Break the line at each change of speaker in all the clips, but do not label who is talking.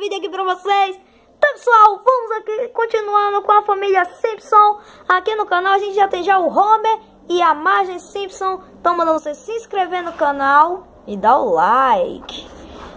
vídeo aqui pra vocês. Então, pessoal, vamos aqui continuando com a família Simpson. Aqui no canal a gente já tem o Homer e a Marge Simpson. Então, mandando você se inscrever no canal e dar o like.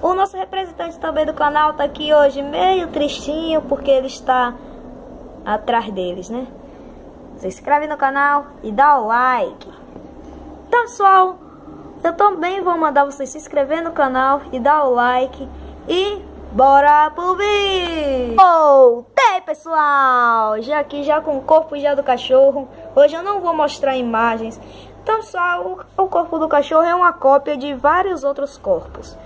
O nosso representante também do canal tá aqui hoje meio tristinho, porque ele está atrás deles, né? Se inscreve no canal e dá o like. Então, pessoal, eu também vou mandar vocês se inscrever no canal e dar o like. E bora pro vídeo! Voltei, pessoal! Já com o corpo do cachorro. Hoje eu não vou mostrar imagens. Então, pessoal, o corpo do cachorro é uma cópia de vários outros corpos.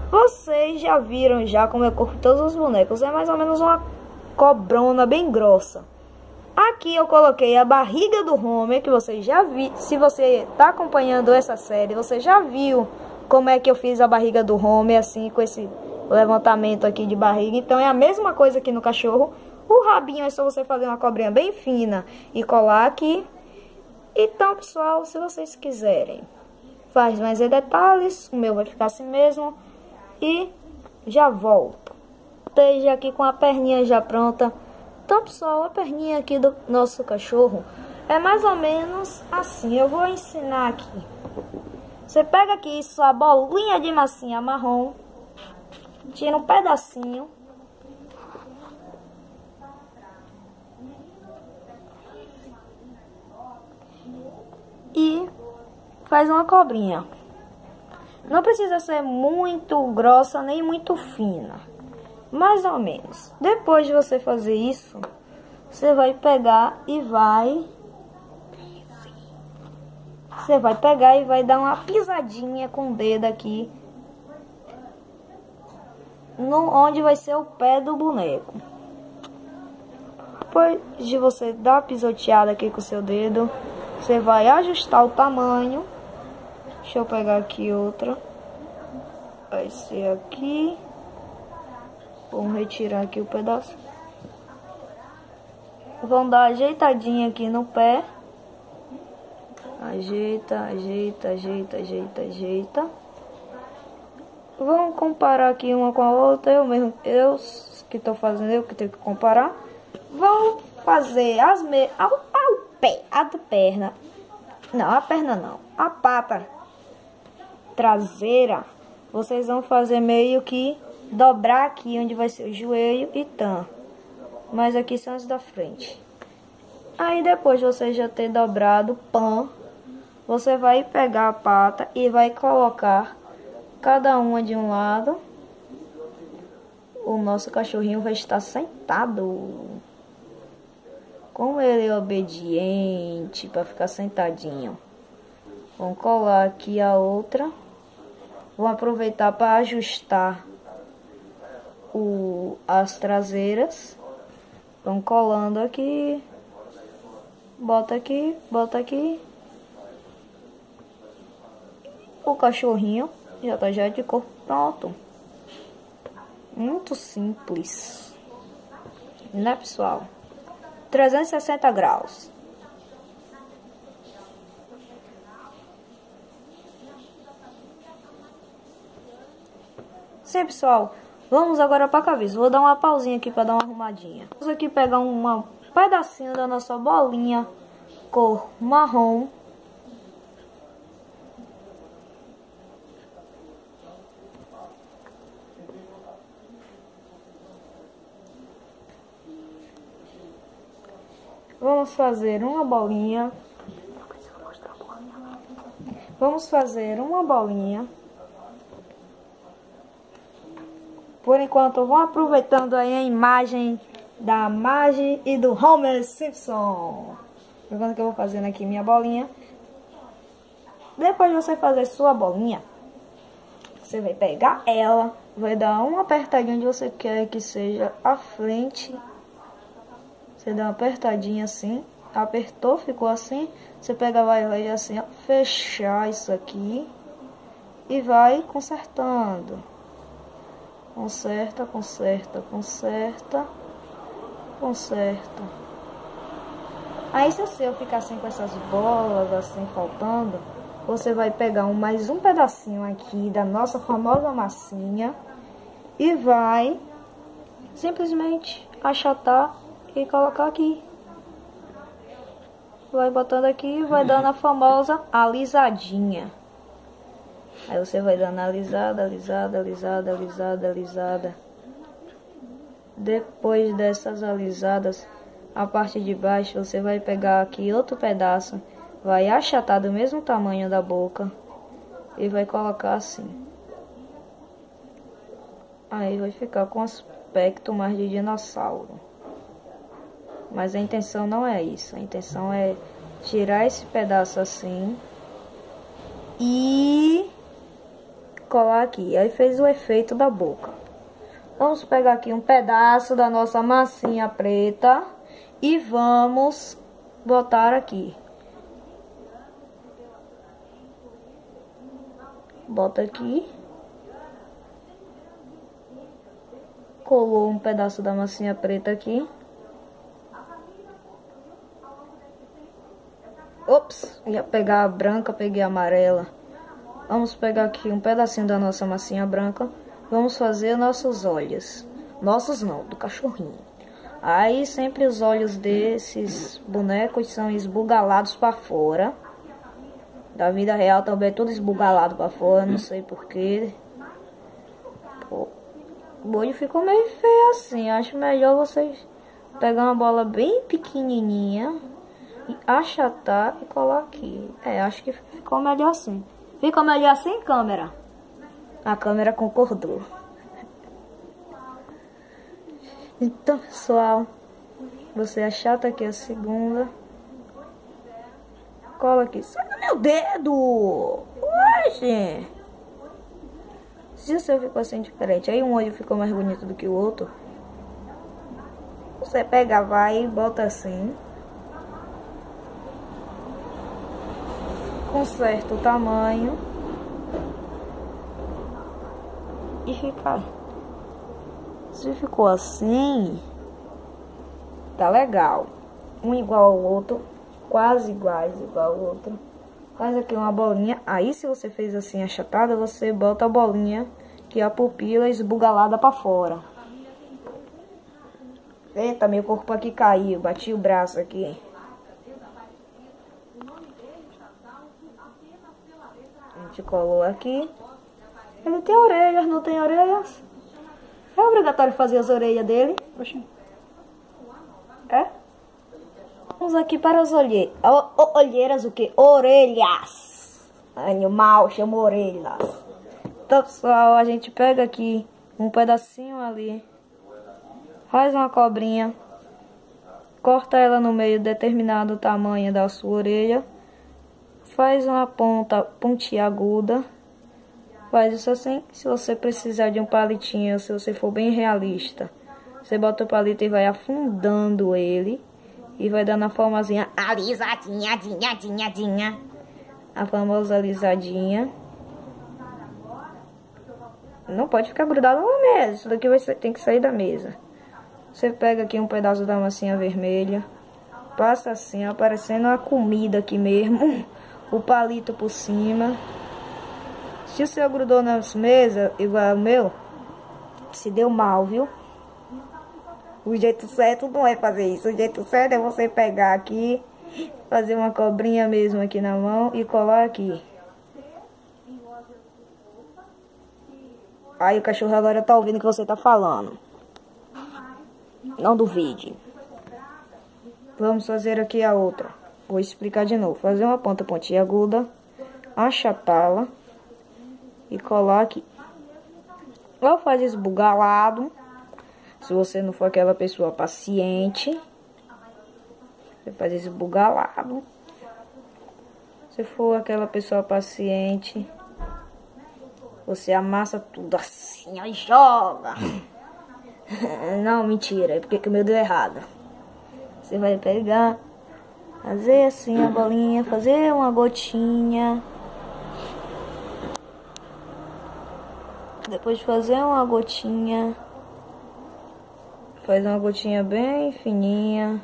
Vocês já viram como é o corpo de todos os bonecos. É mais ou menos uma cobrona bem grossa. Aqui eu coloquei a barriga do Homer, que você já viu. Se você está acompanhando essa série, você já viu como é que eu fiz a barriga do Homer, assim, com esse levantamento aqui de barriga. Então é a mesma coisa aqui no cachorro. O rabinho é só você fazer uma cobrinha bem fina e colar aqui. Então, pessoal, se vocês quiserem, faz mais detalhes. O meu vai ficar assim mesmo. E já volto. Esteja aqui com a perninha já pronta. Então, pessoal, a perninha aqui do nosso cachorro é mais ou menos assim. Eu vou ensinar aqui. Você pega aqui sua bolinha de massinha marrom, tira um pedacinho e faz uma cobrinha. Não precisa ser muito grossa nem muito fina. Mais ou menos. Depois de você fazer isso, você vai pegar e vai dar uma pisadinha com o dedo aqui onde vai ser o pé do boneco. Depois de você dar a pisoteada aqui com o seu dedo, você vai ajustar o tamanho. Deixa eu pegar aqui outra. Vai ser aqui. Vamos retirar aqui o pedaço. Vamos dar uma ajeitadinha aqui no pé. Ajeita, ajeita, ajeita, ajeita, ajeita. Vamos comparar aqui uma com a outra. Eu que estou fazendo, eu que tenho que comparar. Vamos fazer a do perna. Não, a perna não. A pata traseira. Vocês vão fazer meio que dobrar aqui onde vai ser o joelho e tam. Mas aqui são as da frente. Aí depois de você já ter dobrado, você vai pegar a pata e vai colocar cada uma de um lado. O nosso cachorrinho vai estar sentado. Como ele é obediente para ficar sentadinho. Vamos colar aqui a outra. Vou aproveitar para ajustar as traseiras. Vão colando aqui. Bota aqui, bota aqui. O cachorrinho já tá de corpo pronto. Muito simples, né, pessoal? 360 graus. Sim, pessoal. Vamos agora para a cabeça. Vou dar uma pausinha aqui para dar uma arrumadinha. Vamos aqui pegar um pedacinho da nossa bolinha cor marrom. Vamos fazer uma bolinha. Vamos fazer uma bolinha. Por enquanto, eu vou aproveitando aí a imagem da Marge e do Homer Simpson. Enquanto que eu vou fazendo aqui minha bolinha. Depois de você fazer sua bolinha, você vai pegar ela, vai dar uma apertadinha onde você quer que seja a frente. Você dá uma apertadinha assim, apertou, ficou assim. Você pega, vai assim, ó, fechar isso aqui e vai consertando. Conserta, conserta, conserta, conserta. Aí se o seu ficar assim com essas bolas assim faltando, você vai pegar mais um pedacinho aqui da nossa famosa massinha e vai simplesmente achatar e colocar aqui. Vai botando aqui, vai dando a famosa alisadinha. Aí você vai dando alisada, alisada, alisada, alisada, alisada. Depois dessas alisadas, a parte de baixo você vai pegar aqui outro pedaço, vai achatar do mesmo tamanho da boca e vai colocar assim. Aí vai ficar com aspecto mais de dinossauro. Mas a intenção não é isso. A intenção é tirar esse pedaço assim e colar aqui. Aí fez o efeito da boca. Vamos pegar aqui um pedaço da nossa massinha preta e vamos botar aqui. Bota aqui. Colou um pedaço da massinha preta aqui. Ops, ia pegar a branca, peguei a amarela. Vamos pegar aqui um pedacinho da nossa massinha branca. Vamos fazer nossos olhos. Nossos não, do cachorrinho. Aí sempre os olhos desses bonecos são esbugalados para fora. Da vida real também é tudo esbugalado para fora, não sei porquê. O olho ficou meio feio assim. Acho melhor vocês pegar uma bola bem pequenininha e achatar e colar aqui. Acho que ficou melhor assim. Ficou melhor assim, câmera? A câmera concordou. Então, pessoal, você achata aqui a segunda. Cola aqui. Sai do meu dedo! Ué, se o seu ficou assim diferente, aí um olho ficou mais bonito do que o outro, você pega, vai e bota assim. Com certo tamanho. E ficar. Se ficou assim, tá legal. Um igual ao outro, quase iguais, igual ao outro. Faz aqui uma bolinha. Aí se você fez assim achatada, você bota a bolinha, que é a pupila esbugalada pra fora. Eita, meu corpo aqui caiu, bati o braço aqui. A gente colou aqui. Ele tem orelhas, não tem orelhas? É obrigatório fazer as orelhas dele? Oxi. É? Vamos aqui para as olheiras, o que? Orelhas. Animal chama orelhas. Então, pessoal, a gente pega aqui um pedacinho ali. Faz uma cobrinha. Corta ela no meio, determinado tamanho da sua orelha. Faz uma ponta pontiaguda. Faz isso assim. Se você precisar de um palitinho, se você for bem realista, você bota o palito e vai afundando ele. E vai dando a formazinha alisadinha, dinha. A famosa alisadinha. Não pode ficar grudado na mesa. Isso daqui tem que sair da mesa. Você pega aqui um pedaço da massinha vermelha. Passa assim, ó, parecendo uma comida aqui mesmo. O palito por cima. Se o seu grudou nas mesas, igual ao meu, se deu mal, viu? O jeito certo não é fazer isso. O jeito certo é você pegar aqui, fazer uma cobrinha mesmo aqui na mão e colar aqui. Aí o cachorro agora tá ouvindo o que você tá falando. Não duvide. Vamos fazer aqui a outra. Vou explicar de novo. Fazer uma ponta pontiaguda, achatá-la e colar aqui. Ou faz esbugalado. Se você não for aquela pessoa paciente, você faz esbugalado. Se for aquela pessoa paciente, você amassa tudo assim, ó, e joga. Não, mentira, é porque o meu deu errado. Você vai pegar, fazer assim a bolinha, fazer uma gotinha. Depois de fazer uma gotinha, faz uma gotinha bem fininha.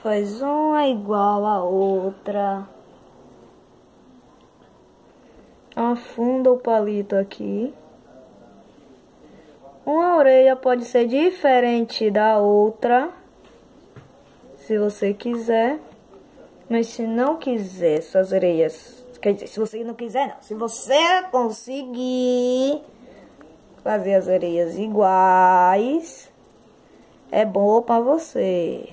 Faz uma igual a outra. Afunda o palito aqui. orelha pode ser diferente da outra, se você quiser. Mas se não quiser, suas orelhas... Quer dizer, se você não quiser, não. Se você conseguir fazer as orelhas iguais, é bom pra você.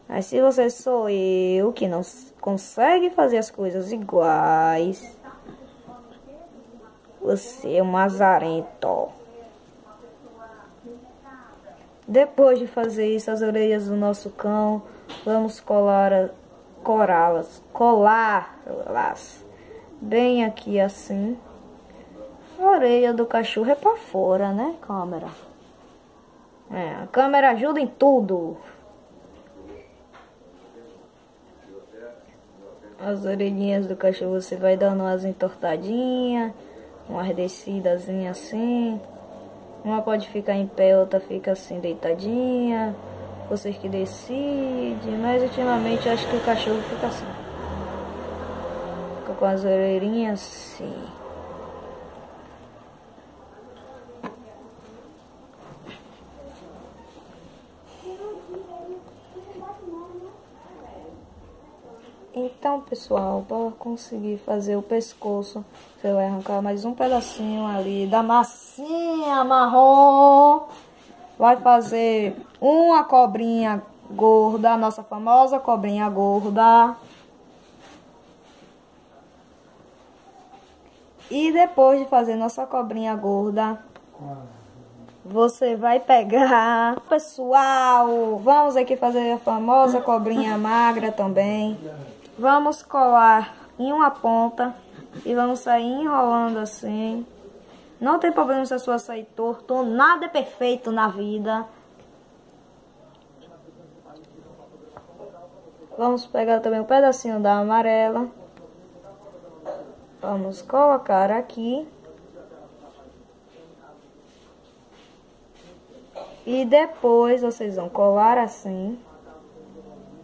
Mas se você sou eu, que não consegue fazer as coisas iguais, você é um azarento. Depois de fazer isso, as orelhas do nosso cão, vamos colá-las bem aqui assim. A orelha do cachorro é pra fora, né, câmera? A câmera ajuda em tudo. As orelhinhas do cachorro você vai dando umas entortadinhas, umas descidazinhas assim. Uma pode ficar em pé, outra fica assim deitadinha. Vocês que decidem, mas ultimamente eu acho que o cachorro fica assim. Fica com as orelhinhas assim. Então, pessoal, para conseguir fazer o pescoço, você vai arrancar mais um pedacinho ali da massinha marrom. Vai fazer uma cobrinha gorda, a nossa famosa cobrinha gorda. E depois de fazer nossa cobrinha gorda, você vai pegar... Pessoal, vamos aqui fazer a famosa cobrinha magra também. Vamos colar em uma ponta e vamos sair enrolando assim. Não tem problema se a sua sair torto, nada é perfeito na vida. Vamos pegar também um pedacinho da amarela. Vamos colocar aqui. E depois vocês vão colar assim.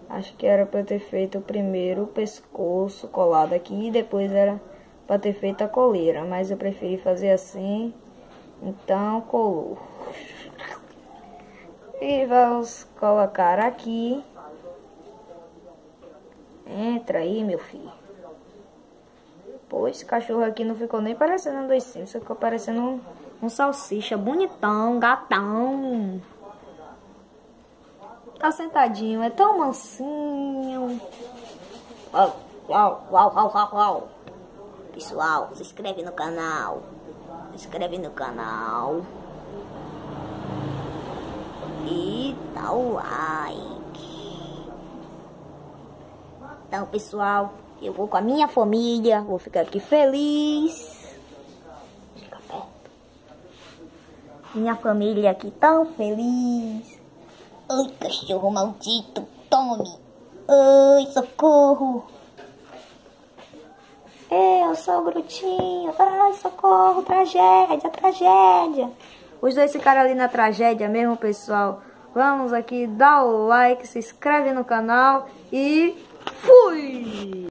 Acho que era para ter feito primeiro o pescoço colado aqui e depois era para ter feito a coleira, mas eu preferi fazer assim, então colou. E vamos colocar aqui. Entra aí, meu filho. Pô, esse cachorro aqui não ficou nem parecendo um 2 Sims, ficou parecendo um salsicha bonitão, gatão. Tá sentadinho, é tão mansinho. Uau, uau, uau, uau, uau, uau. Pessoal, se inscreve no canal. Se inscreve no canal. E dá o like. Então, pessoal, eu vou com a minha família. Vou ficar aqui feliz. Fica perto. Minha família aqui tão feliz. Ai, cachorro maldito, tome. Ai, socorro. Eu sou o Grutinho. Ai, socorro, tragédia, tragédia. Os dois ficaram ali na tragédia mesmo, pessoal. Vamos aqui, dá o like, se inscreve no canal e fui!